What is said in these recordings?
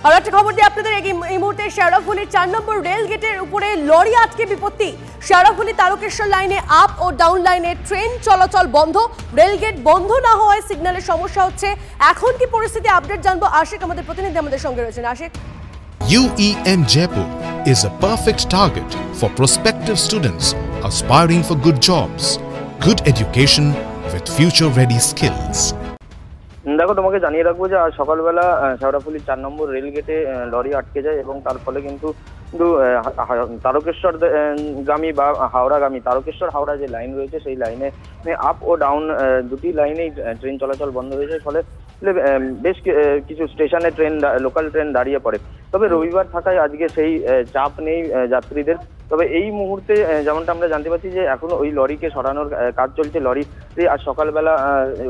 আর একটা খবর দিয়ে আপনাদের এই মুহূর্তে শেরাফুলির 4 নম্বর রেল গেটের উপরে লরি আটকে বিপত্তি। শেরাফুলি তারকেশ্বর লাইনে আপ ও ডাউন লাইনে ট্রেন চলাচল বন্ধ। রেল গেট বন্ধ না হওয়ায় সিগন্যালের সমস্যা হচ্ছে। এখন কি পরিস্থিতি আপডেট জানবো আশিক আমাদের প্রতিনিধি আমাদের সঙ্গে রয়েছেন। Ashiq, UEM Jaipur is a perfect target for prospective students aspiring for good jobs, good education with future-ready skills. দেখো, তোমাকে জানিয়ে রাখবো যে আজ সকালবেলা শেওড়াফুলির 4 নম্বর রেল গেটে লরি আটকে যায় এবং তার ফলে কিন্তু তারকেশ্বর গামী বা হাওড়াগামী তারকেশ্বর হাওড়া যে লাইন রয়েছে সেই লাইনে আপ ও ডাউন দুটি লাইনেই ট্রেন চলাচল বন্ধ হয়ে যায়। ফলে বেশ কিছু স্টেশনে লোকাল ট্রেন দাঁড়িয়ে পড়ে। তবে রবিবার থাকায় আজকে সেই চাপ নেই যাত্রীদের। তবে এই মুহূর্তে যেমনটা আমরা জানতে পারছি যে এখনো ওই লরিকে সরানোর কাজ চলছে। লরি আজ সকালবেলা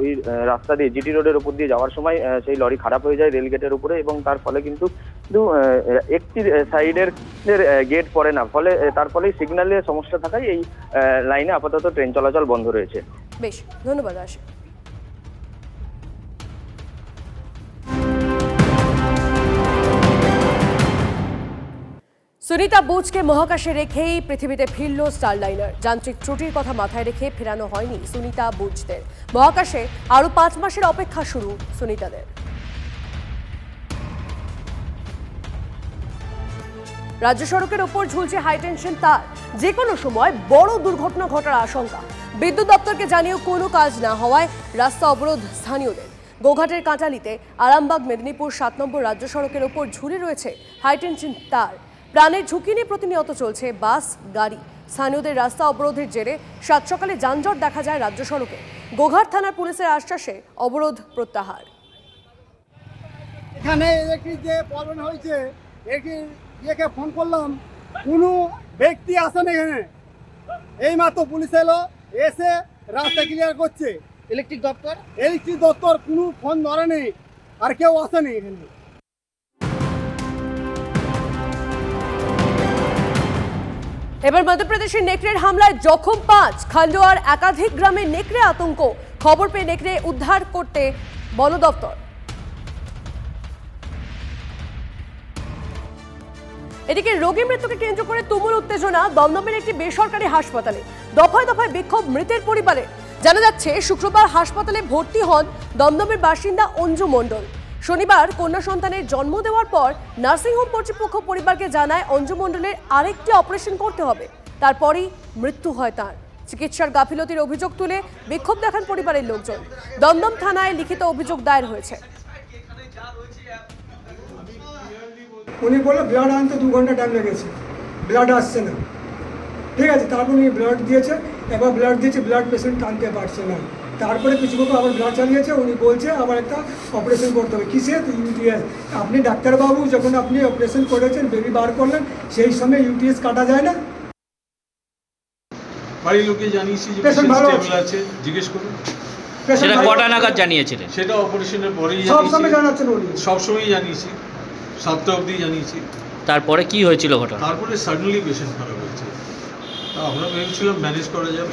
ওই রাস্তা দিয়ে জিটি রোডের উপর দিয়ে যাওয়ার সময় সেই লরি খারাপ হয়ে যায় রেল গেটের উপরে এবং তার ফলে কিন্তু একটি সাইডের গেট পড়ে না। ফলে তার ফলেই সিগন্যালের সমস্যা থাকায় এই লাইনে আপাতত ট্রেন চলাচল বন্ধ রয়েছে। বেশ, ধন্যবাদ আশিক। সুনিতা বুচকে মহাকাশে রেখেই পৃথিবীতে ফিরল স্টারলাইনার। যান্ত্রিক ত্রুটির কথা মাথায় রেখে ফেরানো হয়নি সুনিতা বুচদের। মহাকাশে আরো 5 মাসের অপেক্ষা শুরু সুনিতাদের। রাজ্য সড়কের ওপর ঝুলছে হাইটেনশন তার। যে কোনো সময় বড় দুর্ঘটনা ঘটার আশঙ্কা। বিদ্যুৎ দপ্তরকে জানিয়েও কোনো কাজ না হওয়ায় রাস্তা অবরোধ স্থানীয়দের। গোঘাটের কাঁটালিতে আরামবাগ মেদিনীপুর 7 নম্বর রাজ্য সড়কের ওপর ঝুলে রয়েছে হাইটেনশন তার। প্রাণের ঝুঁকি নিয়ে প্রতিনিয়ত চলছে বাস গাড়ি। স্থানীয়দের রাস্তা অবরোধের জেরে সাত সকালে যানজট দেখা যায় রাজ্য সড়কে। গোঘাট থানার পুলিশের আশ্বাসে অবরোধ প্রত্যাহার। এখানে ইলেকট্রিক যে প্রবলেম হয়েছে, ইয়েকে ফোন করলাম, কোনো ব্যক্তি আসেন এখানে। এইমাত্র পুলিশ এলো, এসে রাস্তা ক্লিয়ার করছে। ইলেকট্রিক দপ্তর কোনো ফোন ধরেনি, আর কেউ আসেনি এখানে। এবার মধ্যপ্রদেশের নেকড়ের হামলায় জখম 5। খান্ডোয়ার একাধিক গ্রামে নেকড়ে আতঙ্ক। খবর পেয়ে নেকড়ে উদ্ধার করতে বন দপ্তর। এদিকে রোগী মৃত্যুকে কেন্দ্র করে তুমুল উত্তেজনা দমদমের একটি বেসরকারি হাসপাতালে। দফায় দফায় বিক্ষোভ মৃতের পরিবারে। জানা যাচ্ছে শুক্রবার হাসপাতালে ভর্তি হন দমদমের বাসিন্দা অঞ্জু মণ্ডল। শনিবার কন্যা সন্তানের জন্ম দেওয়ার পর নার্সিংহোম কর্তৃপক্ষ পরিবারকে জানায় অঞ্জু মণ্ডলের আরেকটি অপারেশন করতে হবে। তারপরই মৃত্যু হয় তার। চিকিৎসার গাফিলতির অভিযোগ তুলে বিক্ষোভ দেখান পরিবারের লোকজন। দমদম থানায় লিখিত অভিযোগ দায়ের হয়েছে। উনি বলে ব্লাড আনতে 2 ঘন্টা টাইম লেগেছে, ব্লাড আসছে না। ঠিক আছে, তারপর উনি ব্লাড দিয়েছে, এবার ব্লাড দিয়েছে, ব্লাড পেশেন্ট টানতে পারছে না। তারপরে কিছুক্ষণ আবার ব্লাড চালিয়েছে, উনি বলছে আবার একটা অপারেশন করতে হবে। কিসে? ইউটিএস। আপনি ডাক্তারবাবু যখন আপনি অপারেশন করেছেন, বেবি বার করলেন, সেই সময় ইউটিএস কাটা যায় না? বাড়ির লোকে জানিয়েছি যে পেশেন্ট স্টেবল আছে, জিজ্ঞেস করুন। সেটা কটা নাগাদ জানিয়েছিলেন? সেটা অপারেশনের পরেই সব সময় জানাচ্ছেন উনি? সবসময় জানিয়েছি, সপ্তাহ অবধি জানিয়েছি। তারপরে কি হয়েছিল ঘটনা? তারপরে সাডেনলি পেশেন্ট খারাপ হয়েছে। আমরা ভেবেছিলাম ম্যানেজ করা যাবে।